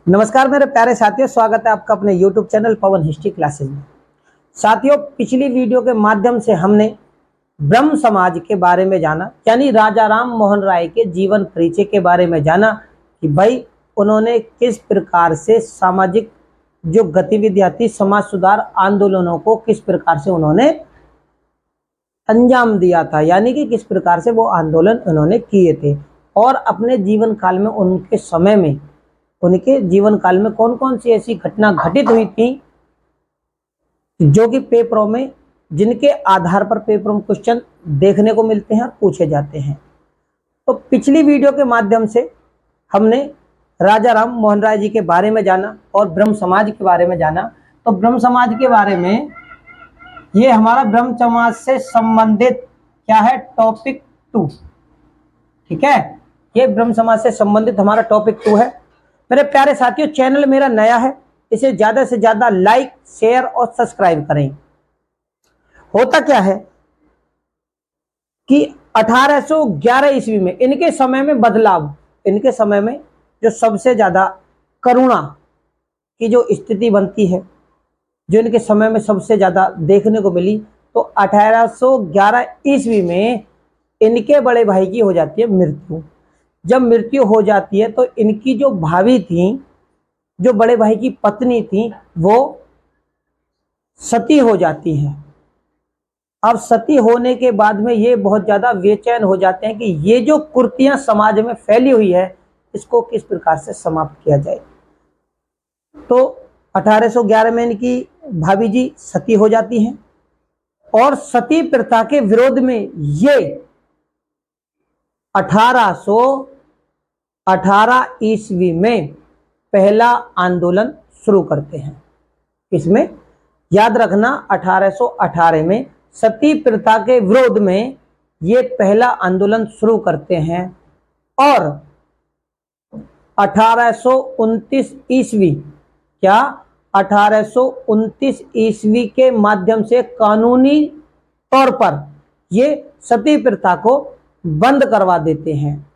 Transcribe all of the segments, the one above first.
नमस्कार मेरे प्यारे साथियों, स्वागत है आपका अपने YouTube चैनल पवन हिस्ट्री क्लासेस में। साथियों, पिछली वीडियो के माध्यम से हमने ब्रह्म समाज के बारे में जाना, यानी राजा राम मोहन राय के जीवन परिचय के बारे में जाना कि भाई उन्होंने किस प्रकार से सामाजिक जो गतिविधियां थी, समाज सुधार आंदोलनों को किस प्रकार से उन्होंने अंजाम दिया था, यानी कि किस प्रकार से वो आंदोलन उन्होंने किए थे और अपने जीवन काल में उनके जीवन काल में कौन कौन सी ऐसी घटना घटित हुई थी जो कि पेपरों में, जिनके आधार पर पेपरों में क्वेश्चन देखने को मिलते हैं और पूछे जाते हैं। तो पिछली वीडियो के माध्यम से हमने राजा राम मोहन राय जी के बारे में जाना और ब्रह्म समाज के बारे में जाना। तो ब्रह्म समाज के बारे में, ये हमारा ब्रह्म समाज से संबंधित क्या है, टॉपिक 2। ठीक है, ये ब्रह्म समाज से संबंधित हमारा टॉपिक 2 है। मेरे प्यारे साथियों, चैनल मेरा नया है, इसे ज्यादा से ज्यादा लाइक, शेयर और सब्सक्राइब करें। होता क्या है कि 1811 ईस्वी में इनके समय में बदलाव, इनके समय में जो सबसे ज्यादा करुणा की जो स्थिति बनती है, जो इनके समय में सबसे ज्यादा देखने को मिली, तो 1811 ईस्वी में इनके बड़े भाई की हो जाती है मृत्यु। जब मृत्यु हो जाती है तो इनकी जो भाभी थी, जो बड़े भाई की पत्नी थी, वो सती हो जाती है। अब सती होने के बाद में ये बहुत ज्यादा बेचैन हो जाते हैं कि ये जो कुरीतियां समाज में फैली हुई है, इसको किस प्रकार से समाप्त किया जाए। तो 1811 में इनकी भाभी जी सती हो जाती हैं और सती प्रथा के विरोध में ये 1818 ईस्वी में पहला आंदोलन शुरू करते हैं। इसमें याद रखना, 1818 में सती प्रथा के विरोध में ये पहला आंदोलन शुरू करते हैं और 1829 ईस्वी, क्या 1829 ईस्वी के माध्यम से कानूनी तौर पर ये सती प्रथा को बंद करवा देते हैं।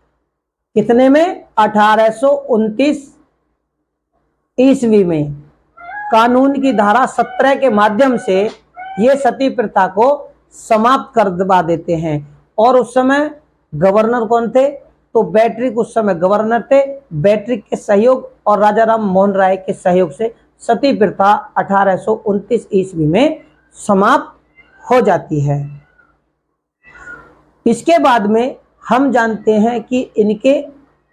कितने में? 1829 ईस्वी में कानून की धारा 17 के माध्यम से ये सती प्रथा को समाप्त कर दबा देते हैं। और उस समय गवर्नर कौन थे? तो बैटरिक उस समय गवर्नर थे। बैटरिक के सहयोग और राजा राम मोहन राय के सहयोग से सती प्रथा 1829 ईस्वी में समाप्त हो जाती है। इसके बाद में हम जानते हैं कि इनके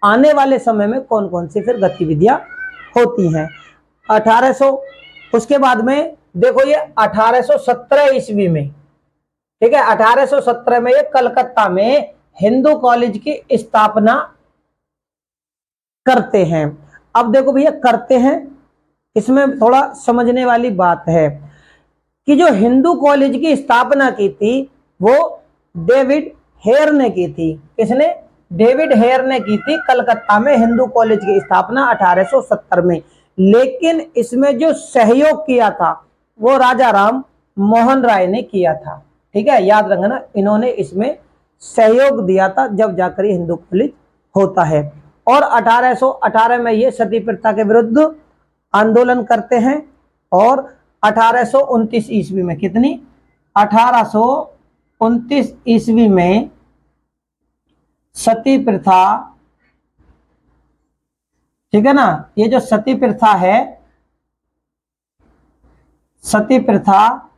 आने वाले समय में कौन कौन सी फिर गतिविधियां होती हैं। 1800, उसके बाद में देखो ये 1817 ईस्वी में, ठीक है, 1817 में ये कलकत्ता में हिंदू कॉलेज की स्थापना करते हैं। अब देखो भैया, करते हैं, इसमें थोड़ा समझने वाली बात है कि जो हिंदू कॉलेज की स्थापना की थी वो डेविड हेयर ने की थी। किसने? डेविड हेयर ने की थी कलकत्ता में हिंदू कॉलेज की स्थापना 1870 में। लेकिन इसमें जो सहयोग किया था वो राजा राम मोहन राय ने किया था। ठीक है, याद रखना, इन्होंने इसमें सहयोग दिया था, जब जाकर हिंदू कॉलेज होता है। और 1818 में ये सती प्रथा के विरुद्ध आंदोलन करते हैं और 1829 ईस्वी में, कितनी? 1829 ईस्वी में सती प्रथा, ठीक है ना, ये जो सती प्रथा है, सती प्रथा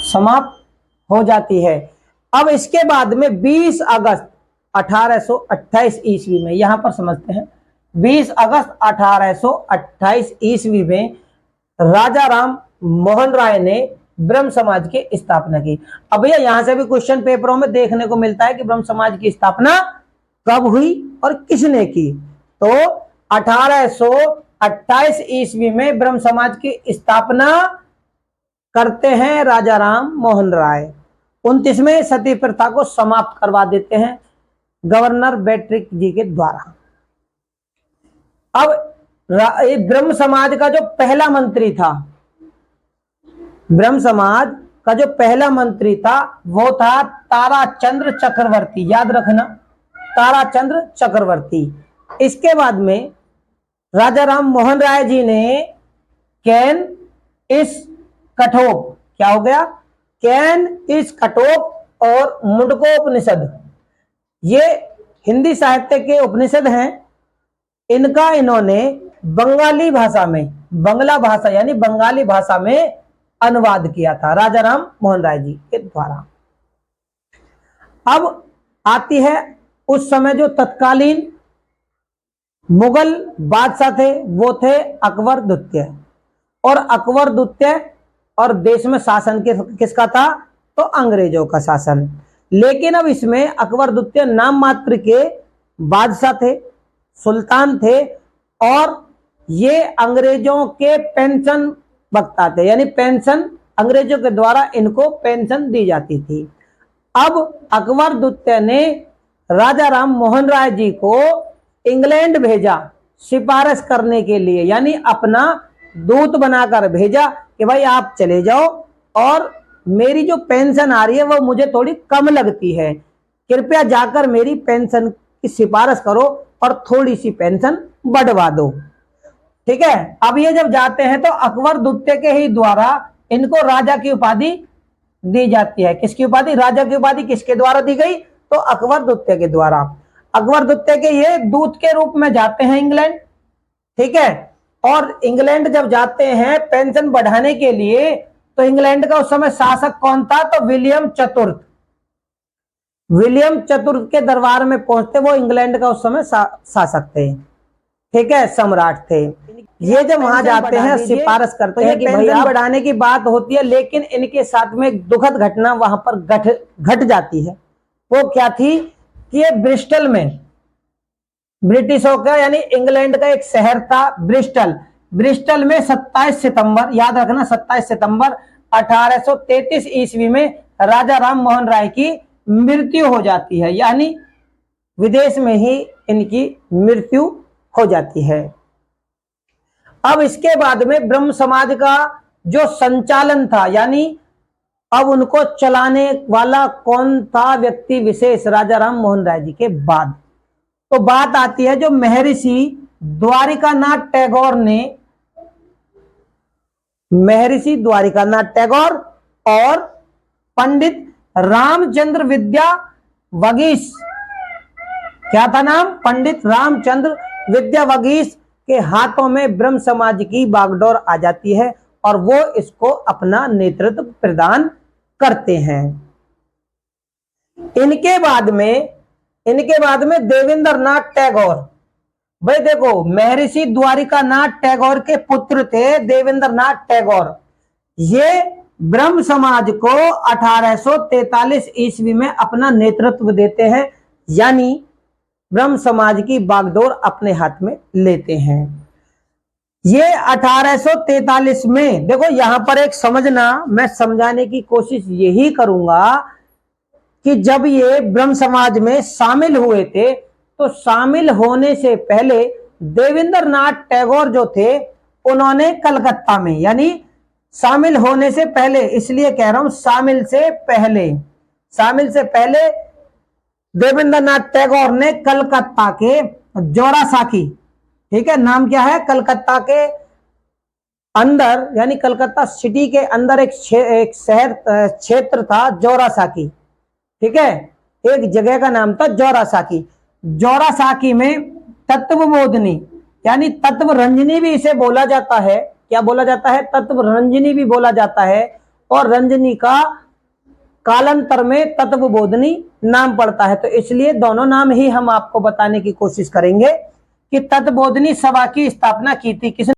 समाप्त हो जाती है। अब इसके बाद में 20 अगस्त 1828 ईस्वी में, यहां पर समझते हैं, 20 अगस्त 1828 ईस्वी में राजा राम मोहन राय ने ब्रह्म समाज की स्थापना की। अब भैया यहां से भी क्वेश्चन पेपरों में देखने को मिलता है कि ब्रह्म समाज की स्थापना कब हुई और किसने की। तो 1828 ईस्वी में ब्रह्म समाज की स्थापना करते हैं राजा राम मोहन राय। 29 में सती प्रथा को समाप्त करवा देते हैं गवर्नर बैटरिक जी के द्वारा। अब ब्रह्म समाज का जो पहला मंत्री था, ब्रह्म समाज का जो पहला मंत्री था वो था ताराचंद्र चक्रवर्ती, याद रखना, ताराचंद्र चक्रवर्ती। इसके बाद में राजा राम मोहन राय जी ने कैन इस कठोप, क्या हो गया, कैन इस कठोप और मुंडकोपनिषद, ये हिंदी साहित्य के उपनिषद हैं, इनका इन्होंने बंगाली भाषा में, बंगला भाषा यानी बंगाली भाषा में अनुवाद किया था राजा राम मोहन राय जी के द्वारा। अब आती है उस समय जो तत्कालीन मुगल बादशाह थे, वो थे अकबर द्वितीय, और अकबर द्वितीय और देश में शासन किसका था, तो अंग्रेजों का शासन। लेकिन अब इसमें अकबर द्वितीय नाम मात्र के बादशाह थे, सुल्तान थे, और ये अंग्रेजों के पेंशन वक्ता थे, यानी पेंशन अंग्रेजों के द्वारा इनको पेंशन दी जाती थी। अब अकबर द्वितीय ने राजा राम मोहन राय जी को इंग्लैंड भेजा सिफारिश करने के लिए, यानी अपना दूत बनाकर भेजा कि भाई आप चले जाओ और मेरी जो पेंशन आ रही है वो मुझे थोड़ी कम लगती है, कृपया जाकर मेरी पेंशन की सिफारिश करो और थोड़ी सी पेंशन बढ़वा दो। ठीक है, अब ये जब जाते हैं तो अकबर द्वितीय के ही द्वारा इनको राजा की उपाधि दी जाती है। किसकी उपाधि, राजा की उपाधि किसके द्वारा दी गई, तो अकबर द्वितीय के द्वारा। अकबर द्वितीय के ये दूत के रूप में जाते हैं इंग्लैंड, ठीक है, और इंग्लैंड जब जाते हैं पेंशन बढ़ाने के लिए, तो इंग्लैंड का उस समय शासक कौन था, तो विलियम चतुर्थ। विलियम चतुर्थ के दरबार में पहुंचते, वो इंग्लैंड का उस समय शासक थे, ठीक है, सम्राट थे। ये जब वहां जाते हैं सिफारिश करते हैं कि पेंशन बढ़ाने की बात होती है, लेकिन इनके साथ में एक दुखद घटना वहां पर घट जाती है। वो क्या थी कि ये ब्रिस्टल में, ब्रिटिशों का यानी इंग्लैंड का एक शहर था ब्रिस्टल, ब्रिस्टल में 27 सितंबर, याद रखना 27 सितंबर 1833 ईस्वी में राजा राम मोहन राय की मृत्यु हो जाती है, यानी विदेश में ही इनकी मृत्यु हो जाती है। अब इसके बाद में ब्रह्म समाज का जो संचालन था, यानी अब उनको चलाने वाला कौन था व्यक्ति विशेष राजा राम मोहन राय जी के बाद, तो बात आती है जो महर्षि द्वारिकानाथ टैगोर ने, महर्षि द्वारिकानाथ टैगोर और पंडित रामचंद्र विद्या वगीश, क्या था नाम, पंडित रामचंद्र विद्या वगीश के हाथों में ब्रह्म समाज की बागडोर आ जाती है और वो इसको अपना नेतृत्व प्रदान करते हैं। इनके बाद में देवेंद्रनाथ टैगोर, भाई देखो महर्षि द्वारिकानाथ टैगोर के पुत्र थे देवेंद्रनाथ टैगोर। ये ब्रह्म समाज को 1843 ईस्वी में अपना नेतृत्व देते हैं, यानी ब्रह्म समाज की बागडोर अपने हाथ में लेते हैं। ये 1843 में, देखो यहां पर एक समझना, मैं समझाने की कोशिश यही करूंगा कि जब ये ब्रह्म समाज में शामिल हुए थे, तो शामिल होने से पहले देवेंद्रनाथ टैगोर जो थे, उन्होंने कलकत्ता में, यानी शामिल होने से पहले, इसलिए कह रहा हूं शामिल से पहले देवेंद्रनाथ टैगोर ने कलकत्ता के जोरासाकी, ठीक है, नाम क्या है, कलकत्ता के अंदर यानी कलकत्ता सिटी के अंदर एक शहर क्षेत्र था जोरासाकी, ठीक है, एक जगह का नाम था जोरासाकी। जोरासाकी में तत्वबोधिनी यानी तत्व रंजनी भी इसे बोला जाता है, क्या बोला जाता है, तत्व रंजनी भी बोला जाता है, और रंजनी का कालांतर में तत्वबोधिनी नाम पड़ता है। तो इसलिए दोनों नाम ही हम आपको बताने की कोशिश करेंगे कि तत्वबोधिनी सभा की स्थापना की थी किसने,